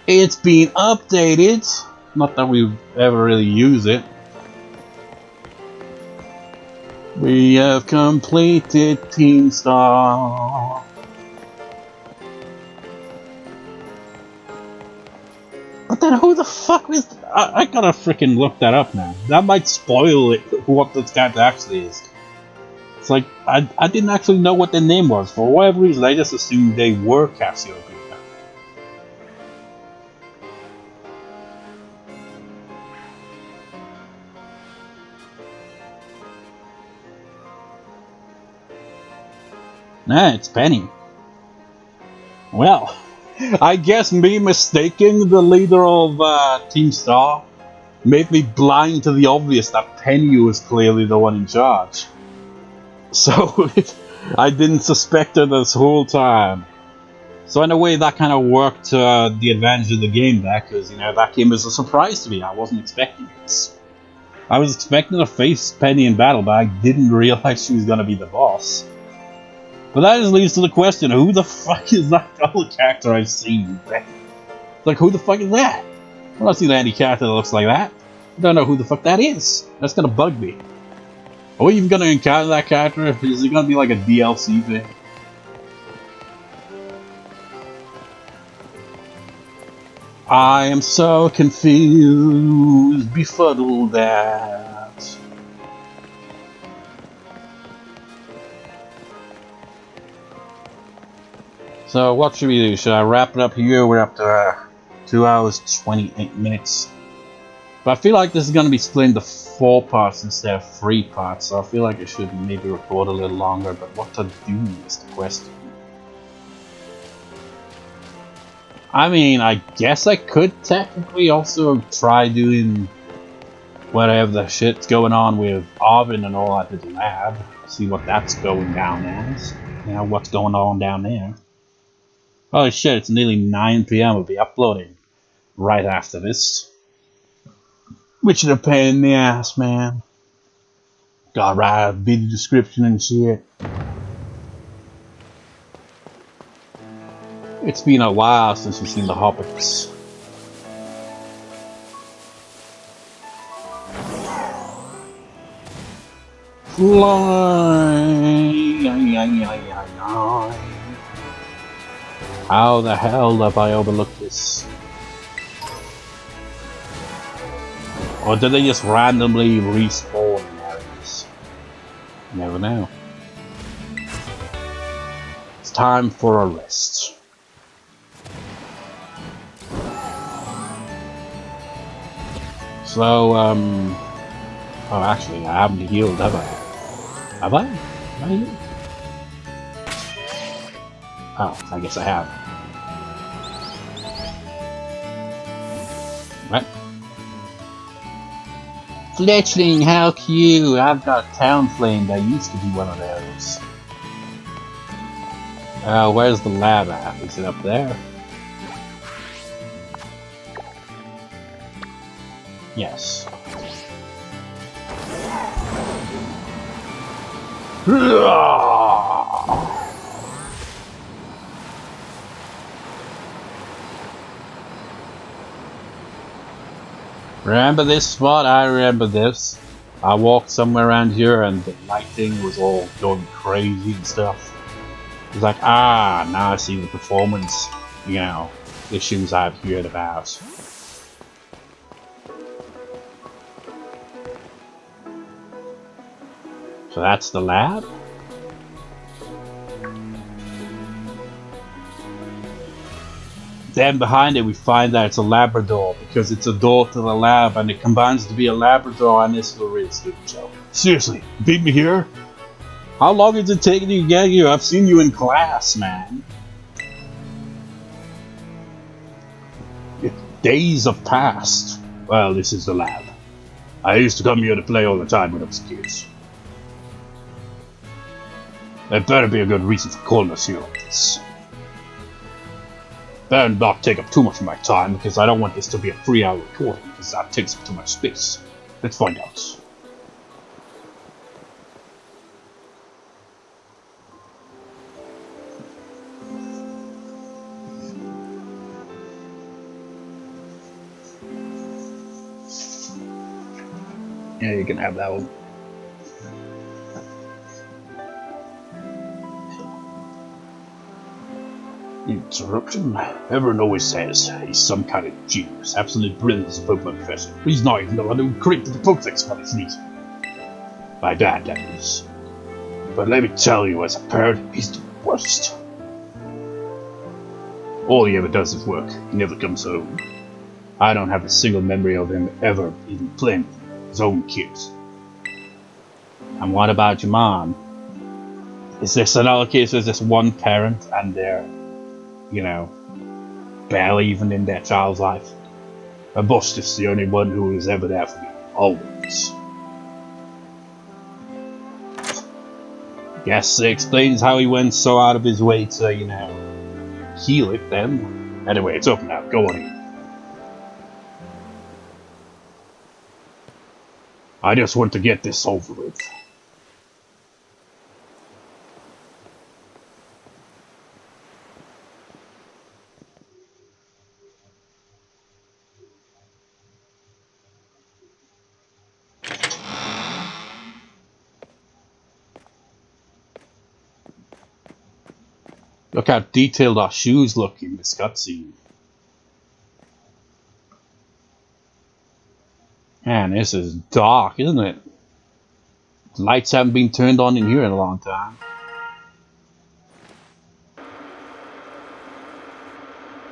It's been updated. Not that we ever really use it. We have completed Team Star. But then who the fuck is... I gotta freaking look that up now. That might spoil it, what this character actually is. It's like, I didn't actually know what their name was. For whatever reason, I just assumed they were Cassiopeia. Nah, it's Penny. Well, I guess me mistaking the leader of Team Star made me blind to the obvious that Penny was clearly the one in charge. So I didn't suspect her this whole time. So in a way, that kind of worked to the advantage of the game there, because that came as a surprise to me. I wasn't expecting it. I was expecting to face Penny in battle, but I didn't realize she was going to be the boss. But that just leads to the question: who the fuck is that other character I've seen? Like, who the fuck is that? I've not seen any character that looks like that. I don't know who the fuck that is. That's gonna bug me. Are we even gonna encounter that character? Is it gonna be like a DLC thing? I am so confused, befuddled that. So what should we do? Should I wrap it up here? We're up to 2 hours 28 minutes. But I feel like this is going to be split into 4 parts instead of 3 parts, so I feel like I should maybe record a little longer, but what to do is the question. I mean, I guess I could technically also try doing whatever the shit's going on with Arven and all at the lab. See what that's going down as. What's going on down there. Holy shit, it's nearly 9 PM. We'll be uploading right after this. Which is a pain in the ass, man. Gotta write a video description and shit. It's been a while since we've seen the Hobbits. Fly! How the hell have I overlooked this? Or did they just randomly respawn in areas? You never know. It's time for a rest. So, oh, actually, I haven't healed, have I? Have I? Have I healed? Oh, I guess I have. Right. Fletchling, how cute! I've got a town flame that used to be one of those. Where's the lab at? Is it up there? Yes. Remember this spot? I remember this. I walked somewhere around here and the lighting was all going crazy and stuff. It was like, now I see the performance, issues I've heard about. So that's the lab? Then behind it we find that it's a Labrador, because it's a door to the lab and it combines to be a Labrador and this little stupid show. Seriously, beat me here? How long is it taking you to get here? I've seen you in class, man. Days have passed. Well, this is the lab. I used to come here to play all the time when I was a kid. There better be a good reason for calling us here like this. Better not take up too much of my time, because I don't want this to be a 3-hour recording, because that takes up too much space. Let's find out. Yeah, you can have that one. Interruption. Everyone always says he's some kind of genius, absolute brilliant as a Pokemon professor. But he's not even the one who created the Pokedex file, isn't he? My dad, that is. But let me tell you, as a parent, he's the worst. All he ever does is work. He never comes home. I don't have a single memory of him ever even playing with his own kids. And what about your mom? Is this another case where there's one parent and they're, you know, barely even in their child's life? My boss is the only one who is ever there for me. Always. Guess it explains how he went so out of his way to, you know, heal it then. Anyway, it's open now. Go on in. I just want to get this over with. Look how detailed our shoes look in this cutscene. Man, this is dark, isn't it? The lights haven't been turned on in here in a long time.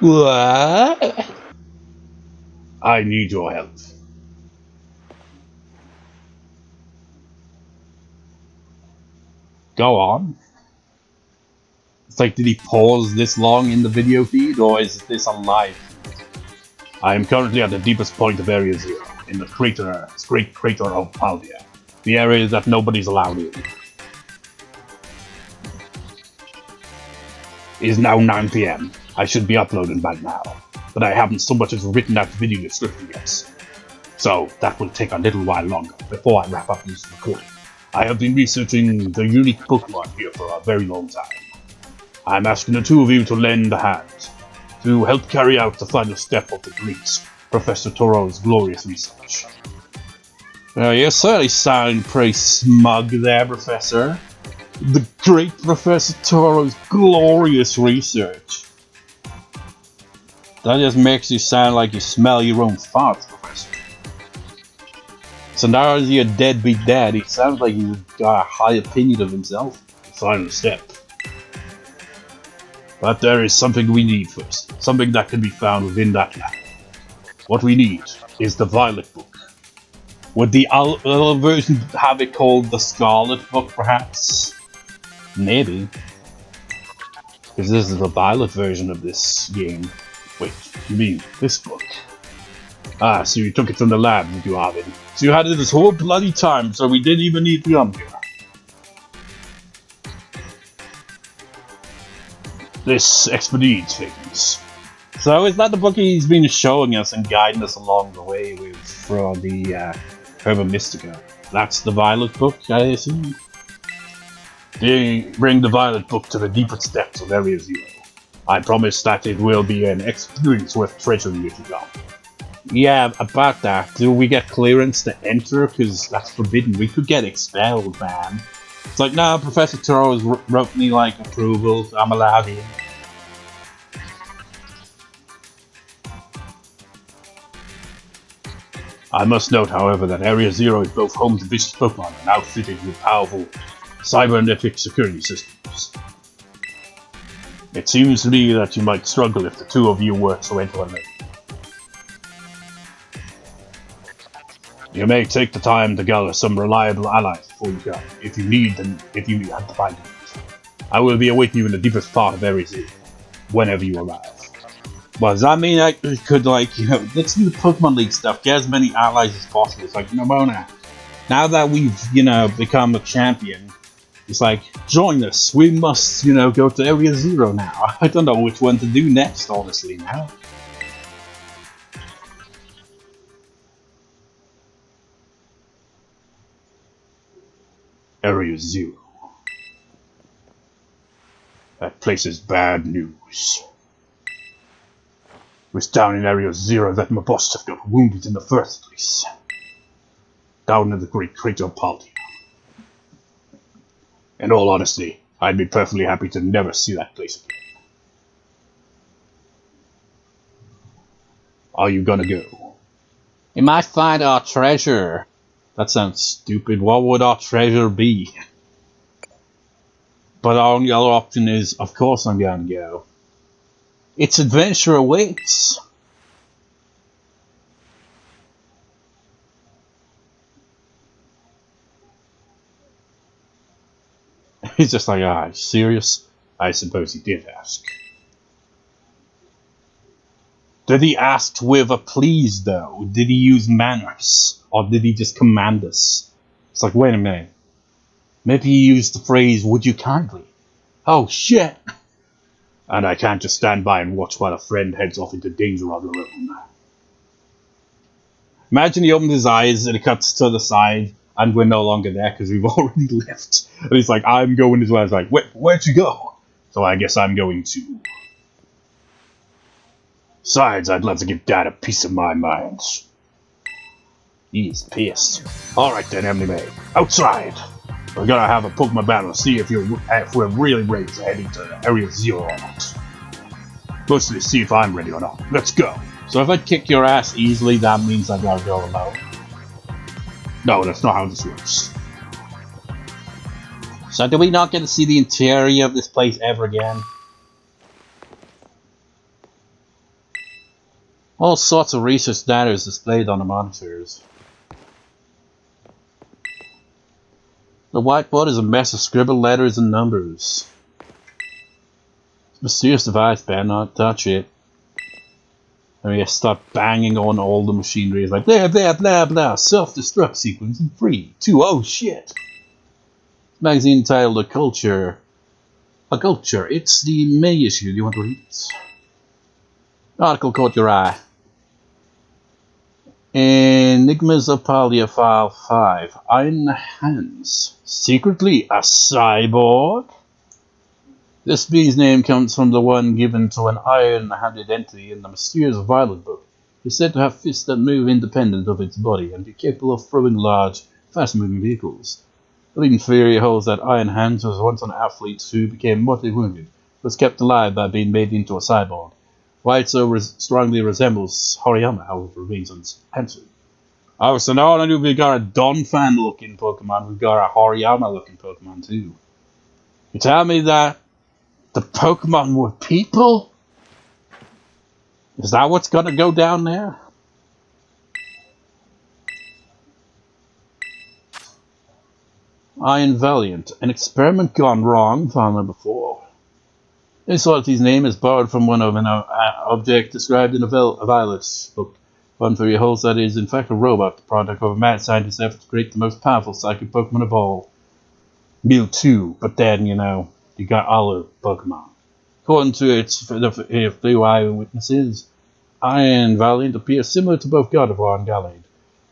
What? I need your help. Go on. It's like, did he pause this long in the video feed, or is this a live? I am currently at the deepest point of Area Zero, in the great crater of Paldea. The area that nobody's allowed in. It is now 9 PM. I should be uploading by now, but I haven't so much as written out the video description yet. So that will take a little while longer before I wrap up this recording. I have been researching the unique Pokemon here for a very long time. I'm asking the two of you to lend a hand to help carry out the final step of the great Professor Toro's glorious research. You certainly sound pretty smug there, Professor. The great Professor Toro's glorious research. That just makes you sound like you smell your own farts, Professor. So now as your deadbeat dad, he sounds like he's got a high opinion of himself. The final step. But there is something we need first. Something that can be found within that lab. What we need is the Violet Book. Would the other version have it called the Scarlet Book, perhaps? Maybe. Because this is the Violet version of this game. Wait, you mean this book? Ah, so you took it from the lab, did you, Arven? So you had it this whole bloody time, so we didn't even need to come here. This expertise things. So is that the book he's been showing us and guiding us along the way with for the Herba Mystica? That's the Violet Book, I assume? They bring the Violet Book to the deepest depths of Area Zero. I promise that it will be an experience worth treasuring if you go. Yeah, about that. Do we get clearance to enter? Because that's forbidden. We could get expelled, man. It's like, no, Professor Toro has wrote me, like, approval. I'm allowed in. I must note, however, that Area Zero is both home to vicious Pokemon and outfitted with powerful cybernetic security systems. It seems to me that you might struggle if the two of you were to enter alone. You may take the time to gather some reliable allies before you go, if you need them, if you have to find them. I will be awaiting you in the deepest part of Area Zero, whenever you arrive. Well, does that mean I could, like, you know, let's do the Pokemon League stuff, get as many allies as possible. It's like, Namona, now that we've, you know, become a champion, it's like, join us, we must, you know, go to Area Zero now. I don't know which one to do next, honestly, now. Area Zero. That place is bad news. It was down in Area Zero that my boss got wounded in the first place. down in the great crater of Paltia. In all honesty, I'd be perfectly happy to never see that place again. Are you gonna go? We might find our treasure. That sounds stupid. What would our treasure be? But our only other option is, of course I'm gonna go. Its adventure awaits. He's just like, ah, serious? I suppose he did ask. Did he ask with a please, though? Did he use manners? Or did he just command us? It's like, wait a minute. Maybe he used the phrase, would you kindly? Oh, shit! And I can't just stand by and watch while a friend heads off into danger on their own. Imagine he opened his eyes and it cuts to the side and we're no longer there because we've already left. And he's like, I'm going as well. I was like, where'd you go? So I guess I'm going too. Besides, I'd love to give Dad a piece of my mind. He's pissed. Alright then, Emily May. Outside! We're gonna have a Pokemon battle to see if we're really ready to head into Area 0 or not. Mostly to see if I'm ready or not. Let's go! So if I kick your ass easily, that means I gotta go alone. No, that's not how this works. So do we not get to see the interior of this place ever again? All sorts of research data is displayed on the monitors. The whiteboard is a mess of scribbled letters and numbers. Mysterious device, better not touch it. And we start banging on all the machinery. It's like, blah, blah, blah, blah, self-destruct sequence in 3, 2, oh shit! Magazine entitled A Culture. A Culture, it's the May issue. Do you want to read it? Article caught your eye. Enigmas of Paldia File 5. Iron Hands. Secretly a cyborg? This being's name comes from the one given to an iron-handed entity in the mysterious Violet book. It's said to have fists that move independent of its body and be capable of throwing large, fast-moving vehicles. The leading theory holds that Iron Hands was once an athlete who became mortally wounded, was kept alive by being made into a cyborg. Why it so strongly resembles Horiyama, however, remains unanswered. Oh, so not only do we got a Donphan-looking Pokemon, we've got a Horiyama-looking Pokemon too. You tell me that the Pokemon were people? Is that what's gonna go down there? Iron Valiant, an experiment gone wrong, found number 4. This royalty's name is borrowed from one of an object described in a Violet's book. One theory holds that it is in fact a robot, the product of a mad scientist's effort to create the most powerful psychic Pokemon of all. Mewtwo, but then, you know, you got other Pokemon. According to its few eyewitnesses, Iron Valiant appears similar to both Gardevoir and Gallade.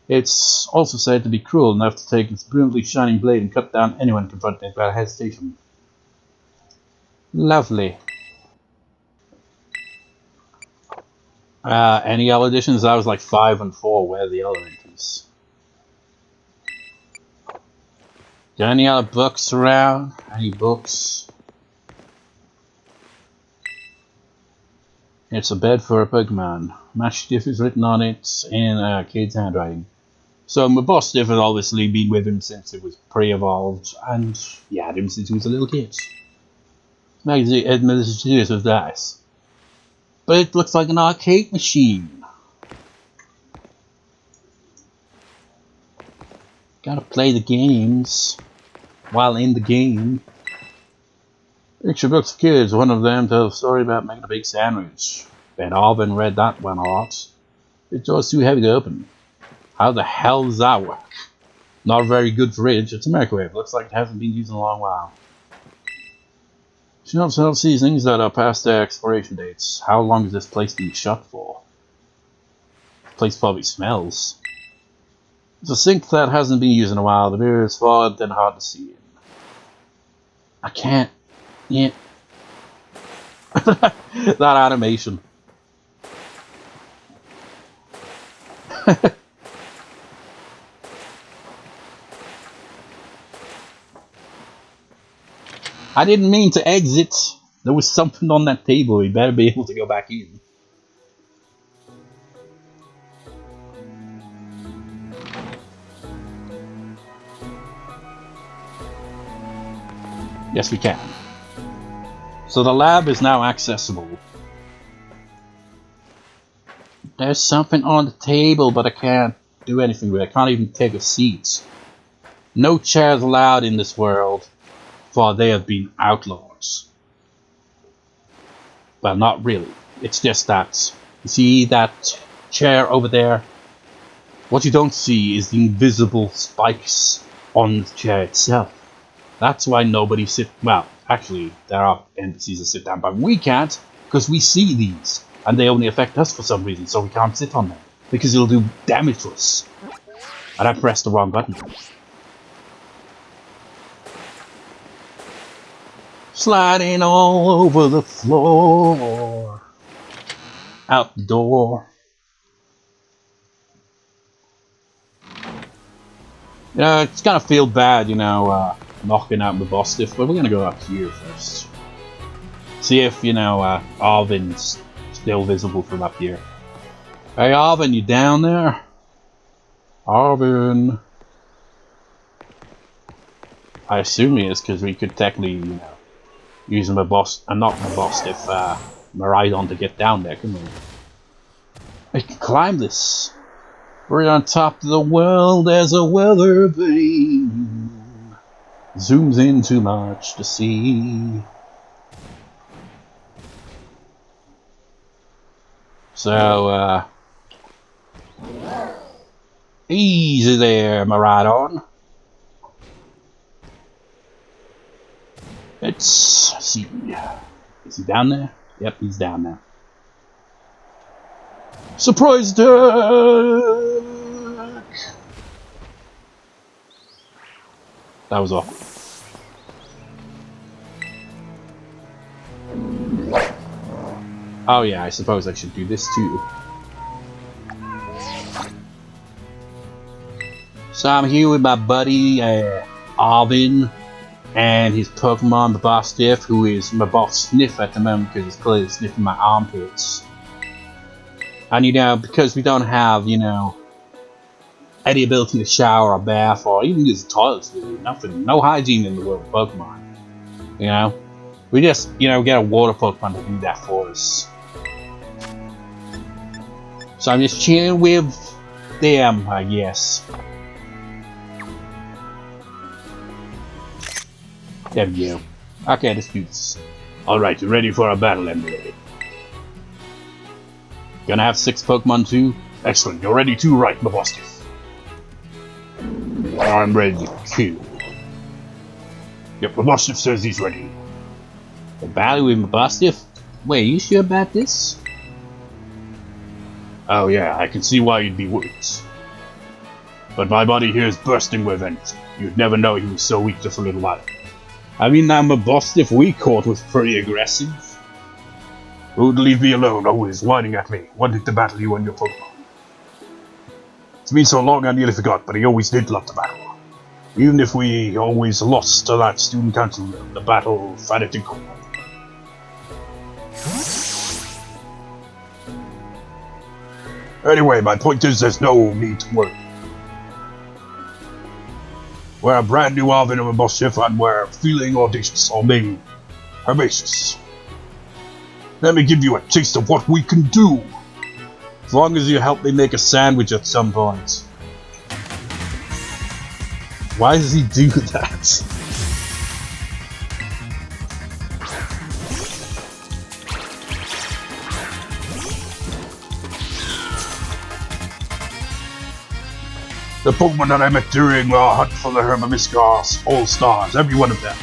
It's also said to be cruel enough to take its brilliantly shining blade and cut down anyone confronted without hesitation. Lovely. Any other additions? I was like 5 and 4. Where are the other entries? Got any other books around? Any books? It's a bed for a Pokemon. Match Stiff is written on it in kid's handwriting. So my boss Stiff has obviously been with him since it was pre-evolved, and he had him since he was a little kid. Magazine administrators with dice. But it looks like an arcade machine. Gotta play the games while in the game. Picture books for kids. One of them tells a story about making a big sandwich. Bet Arven read that one a lot. It's just too heavy to open. How the hell does that work? Not very good fridge. It's a microwave. Looks like it hasn't been used in a long while. She don't sell seasonings that are past their expiration dates. How long is this place being shut for? The place probably smells. It's a sink that hasn't been used in a while. The mirror is fogged and hard to see in. I can't. Yeah. That animation. I didn't mean to exit. There was something on that table. We better be able to go back in. Yes, we can. So the lab is now accessible. There's something on the table, but I can't do anything with it. I can't even take a seat. No chairs allowed in this world, for they have been outlaws. Well, not really. It's just that. You see that chair over there? What you don't see is the invisible spikes on the chair itself. That's why nobody well, actually, there are NPCs that sit down, but we can't, because we see these, and they only affect us for some reason, so we can't sit on them, because it'll do damage to us. And I pressed the wrong button. Sliding all over the floor. Out the door. You know, it's gonna feel bad, you know, knocking out my boss stiff, but we're gonna go up here first. See if, you know, Arven's still visible from up here. Hey Arven, you down there? Arven. I assume he is, because we could technically, you know, use my boss, and not my boss stiff, Maridon to get down there, couldn't we? I can climb this. We're on top of the world as a weather vane. Zooms in too much to see. So, easy there, Maridon. Let's see. Is he down there? Yep, he's down there. Surprise attack! That was awkward. Oh yeah, I suppose I should do this too. So I'm here with my buddy Arven and his Pokemon, the boss stiff, who is my boss sniff at the moment because he's clearly sniffing my armpits. And you know, because we don't have, you know, any ability to shower or bath or even use the toilets, really, nothing, no hygiene in the world of Pokemon. You know, we just, you know, get a water Pokemon to do that for us. So I'm just chilling with them, I guess. There we go. Okay, let's do this. Alright, you ready for a battle, Emily? Gonna have 6 Pokemon too? Excellent, you're ready too, right, Mabostiff? I'm ready to kill. Yep, Mabostiff says he's ready. A battle with Mabostiff? Wait, you sure about this? Oh yeah, I can see why you'd be worried. But my body here is bursting with energy. You'd never know he was so weak just a little while. I mean, now Mabostiff we caught was pretty aggressive. Who'd leave me alone, always whining at me, wanting to battle you and your Pokemon. It's been so long I nearly forgot, but he always did love to battle. Even if we always lost to that student council, the battle fanatic. Anyway, my point is there's no need to worry. We're a brand new Arven of a Mabostiff and we're feeling audacious, or maybe herbaceous. Let me give you a taste of what we can do. As long as you help me make a sandwich at some point. Why does he do that? The Pokemon that I met during our hunt for the Hermamiscus All-Stars, every one of them.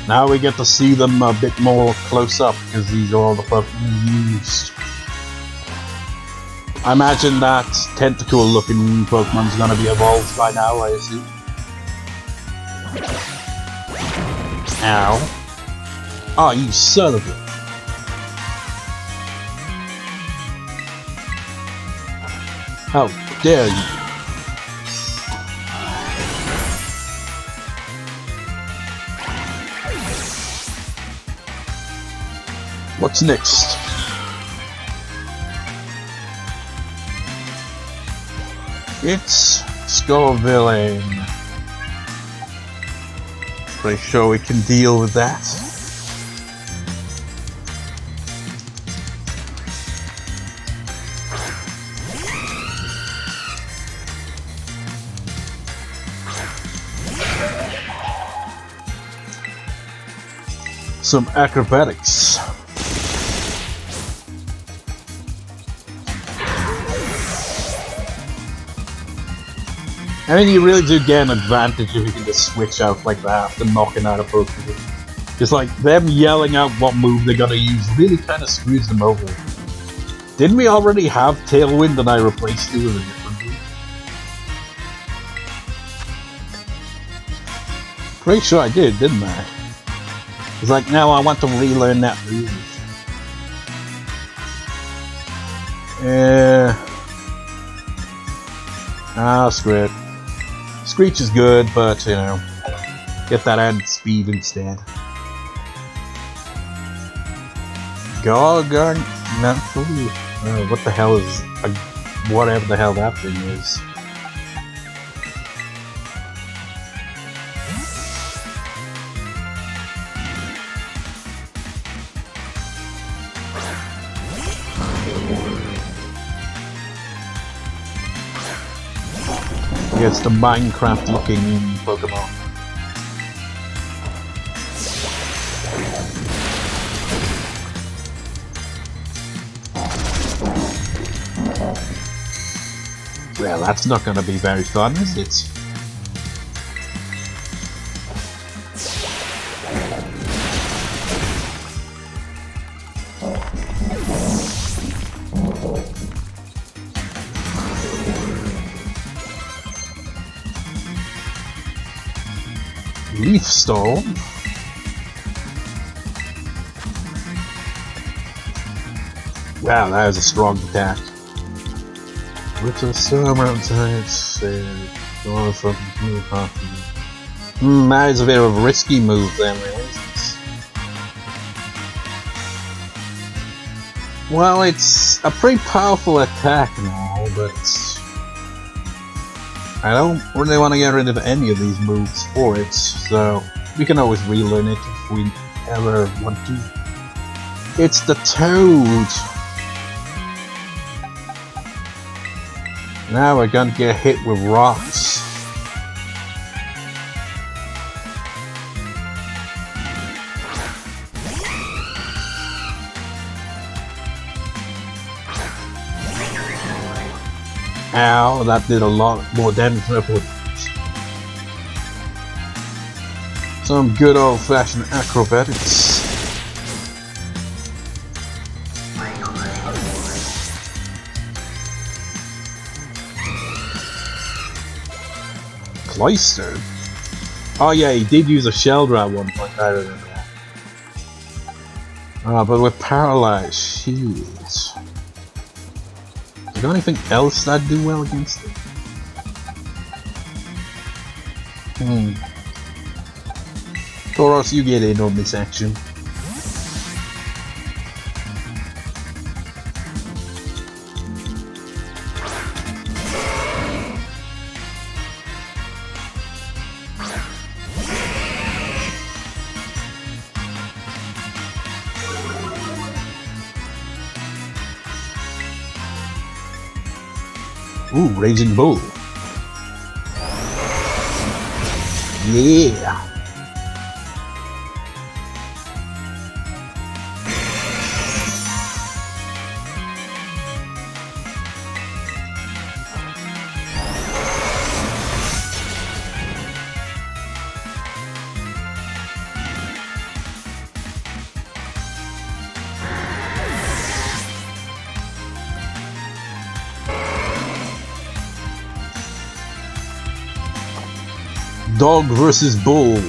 Now we get to see them a bit more close up, because these are all the Pokemon we used. I imagine that tentacle-looking Pokemon's gonna be evolved by now, I assume. Ow. Oh, you son of a... How dare you! What's next? It's Skull Villain. Pretty sure we can deal with that. Some acrobatics. I mean, you really do get an advantage if you can just switch out like that after knocking out a Pokemon. Just like them yelling out what move they're gonna use really kind of screws them over. Didn't we already have Tailwind and I replaced it with a different move? Pretty sure I did, didn't I? It's like, now I want to relearn that move. Screw it. Screech is good, but, you know, get that added speed instead. Gargan... what the hell is... whatever the hell that thing is. It's the Minecraft looking Pokemon. Well, that's not going to be very fun, is it? Leaf Storm. Wow, that was a strong attack. With a storm outside, going from the possible. That is a bit of a risky move then, really. Well, it's a pretty powerful attack now, but I don't really want to get rid of any of these moves for it, so we can always relearn it if we ever want to. It's the Toad! Now we're gonna get hit with rocks. Ow, that did a lot more damage than I thought. Some good old-fashioned acrobatics. Cloister? Oh yeah, he did use a Sheldra at one point, I remember that. But we're paralyzed. Shields. Is there anything else that'd do well against it? Tauros, you get in on this action. Ooh, Raging Bull. Yeah. Dog versus Bull.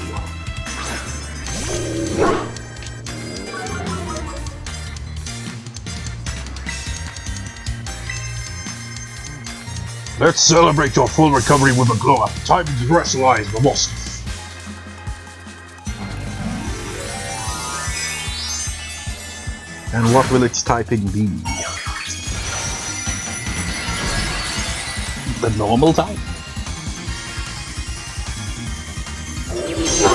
Let's celebrate your full recovery with a glow up. Time to rationalize the wasp. And what will its typing be? The normal type?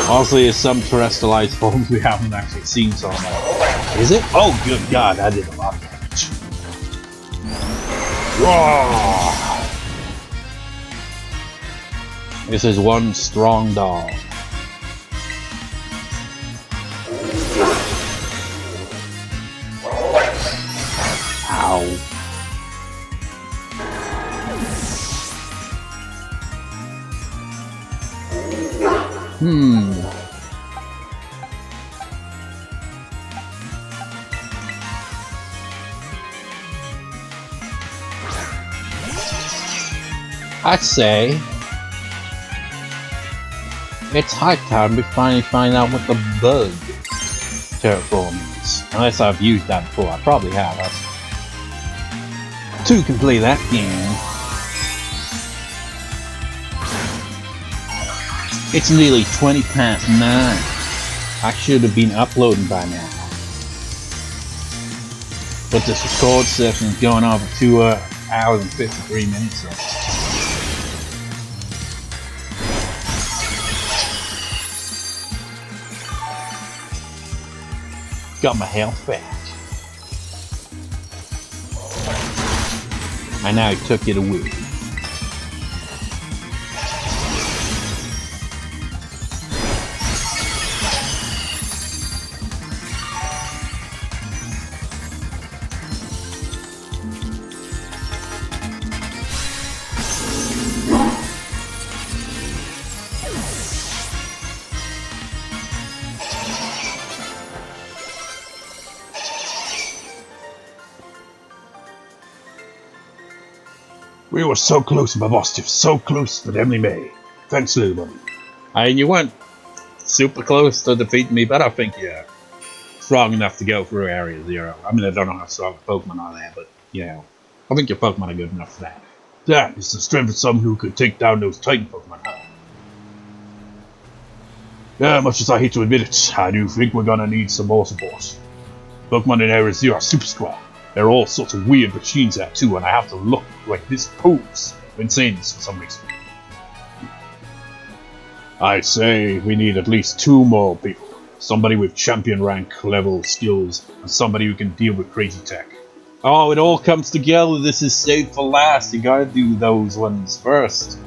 Also, there's some terrestrialized forms we haven't actually seen so much. Is it? Oh, good God, that did a lot of damage. Whoa! This is one strong dog. Ow. I'd say it's high time we finally find out what the bug terraform is. Unless I've used that before, I probably have. Two can play that game. It's nearly 20 past 9. I should have been uploading by now. But this record session is going on for 2 hours and 53 minutes. So. Got my health back. I now took it away. We were so close, my boss, so close with Emily May. Thanks, little buddy. I mean, you weren't super close to defeating me, but I think you're strong enough to go through Area 0. I mean, I don't know how strong Pokemon are there, but, you know, I think your Pokemon are good enough for that. That is the strength of someone who could take down those Titan Pokemon, huh? Yeah, much as I hate to admit it, I do think we're gonna need some more support. Pokemon in Area 0 are super strong. There are all sorts of weird machines there too, and I have to look like this pose when saying this for some reason. I say we need at least 2 more people. Somebody with champion rank level skills, and somebody who can deal with crazy tech. Oh, it all comes together. This is saved for last. You gotta do those ones first.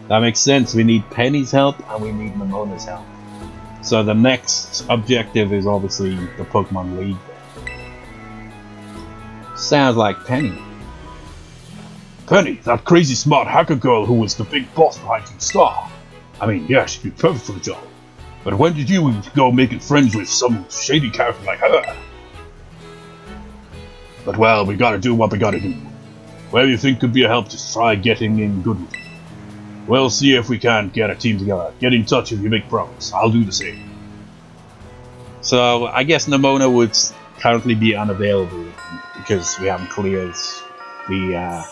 That makes sense. We need Penny's help, and we need Momona's help. So the next objective is obviously the Pokemon League. Sounds like Penny. Penny, that crazy smart hacker girl who was the big boss behind Team Star. I mean, yeah, she'd be perfect for the job. But when did you go making friends with some shady character like her? But well, we gotta do what we gotta do. Whoever you think could be a help, just try getting in good with me. We'll see if we can't get a team together. Get in touch if you make progress. I'll do the same. So, I guess Nemona would currently be unavailable because we haven't cleared the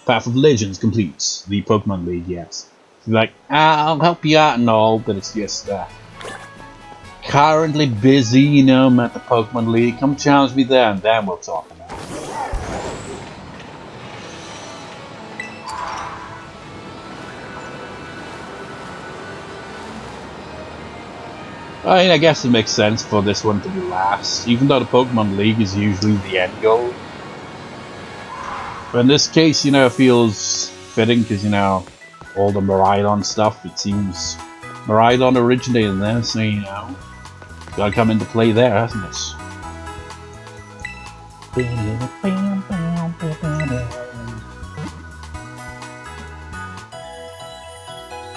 Path of Legends complete, the Pokemon League yet. She's like, I'll help you out and all, but it's just currently busy, you know, I'm at the Pokemon League. Come challenge me there and then we'll talk about it. I mean, I guess it makes sense for this one to be last, even though the Pokemon League is usually the end goal. But in this case, you know, it feels fitting because, you know, all the Miraidon stuff, it seems Miraidon originated there, so, you know, gotta come into play there, hasn't it?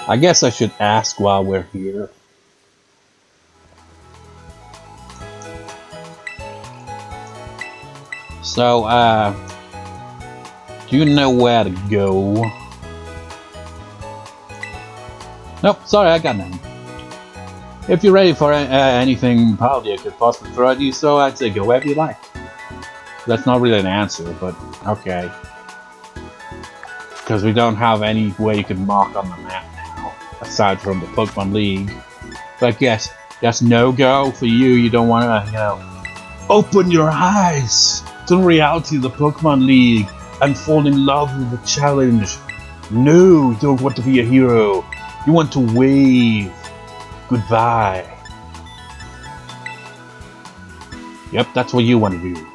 I guess I should ask while we're here. So, do you know where to go? Nope, sorry, I got nothing. If you're ready for anything Paldia could possibly throw at you, so I'd say go wherever you like. That's not really an answer, but okay. Because we don't have any way you can mark on the map now, aside from the Pokemon League. But I guess that's no-go for you, you don't want to, you know, Open your eyes to the reality of the Pokemon League and fall in love with the challenge. No, you don't want to be a hero. You want to wave goodbye. Yep, that's what you want to do.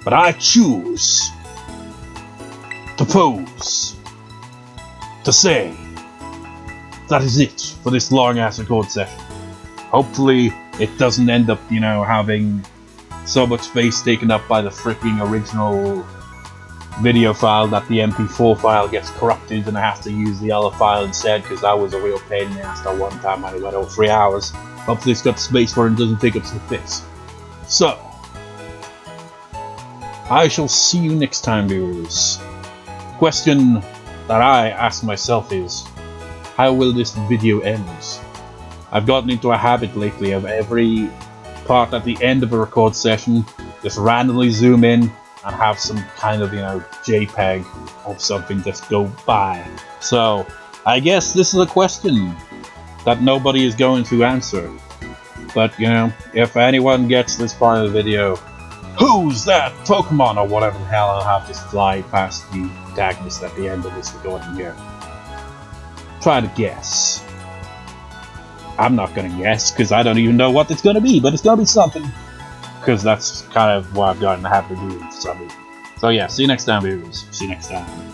But I choose to pose. To say that is it for this long ass record session. Hopefully it doesn't end up, you know, having so much space taken up by the freaking original video file that the MP4 file gets corrupted and I have to use the other file instead, because that was a real pain in the ass that one time I went over 3 hours. Hopefully it's got space for it and doesn't take up space. So, I shall see you next time, viewers. Question that I ask myself is, how will this video end? I've gotten into a habit lately of every part at the end of a record session, just randomly zoom in and have some kind of, you know, JPEG of something just go by. So, I guess this is a question that nobody is going to answer. But, you know, if anyone gets this part of the video, who's that Pokemon or whatever the hell, I'll have this fly past the protagonist at the end of this recording here. Try to guess. I'm not gonna guess, because I don't even know what it's gonna be, but it's gonna be something. Because that's kind of what I've gotten the habit of doing for some reason. So yeah, see you next time, viewers. See you next time.